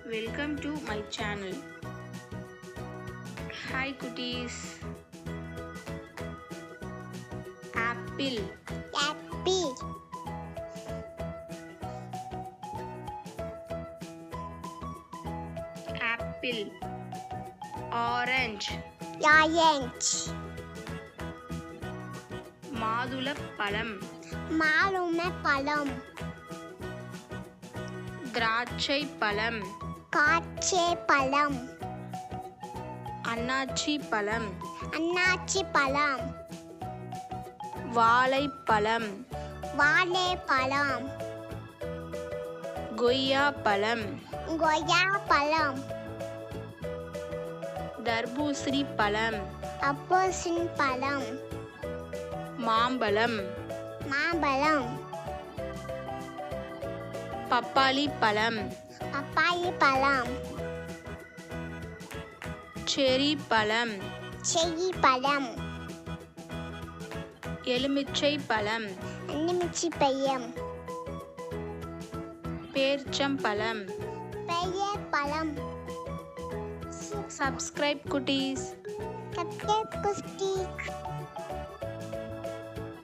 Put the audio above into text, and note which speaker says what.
Speaker 1: Welcome to my channel. Hi cuties. Apple,
Speaker 2: Apple,
Speaker 1: apple. Orange,
Speaker 2: orange,
Speaker 1: மாதுளப்பழம்,
Speaker 2: மாதுளம்பழம்,
Speaker 1: திராட்சை பழம்,
Speaker 2: காய்ச்சப்பழம்,
Speaker 1: அன்னாச்சி பழம்,
Speaker 2: அன்னாச்சி பழம்,
Speaker 1: வாழைப்பழம்,
Speaker 2: வாழைப்பழம்,
Speaker 1: கொய்யா பழம்,
Speaker 2: கொய்யாப்பழம்,
Speaker 1: தர்பூசணி பழம்,
Speaker 2: அப்போசின் பழம்,
Speaker 1: மாம்பழம்,
Speaker 2: மாம்பழம்,
Speaker 1: பப்பாளி பழம்,
Speaker 2: பப்பாளி பழம்,
Speaker 1: செரி பழம்,
Speaker 2: செர்ரி பழம்,
Speaker 1: எலுமிச்சை பழம்,
Speaker 2: எலுமிச்சை பழம்,
Speaker 1: பேர்ச்சம்பழம்.
Speaker 2: பெரிய பழம்,
Speaker 1: Subscribe cuties.
Speaker 2: கட்டை குஸ்டி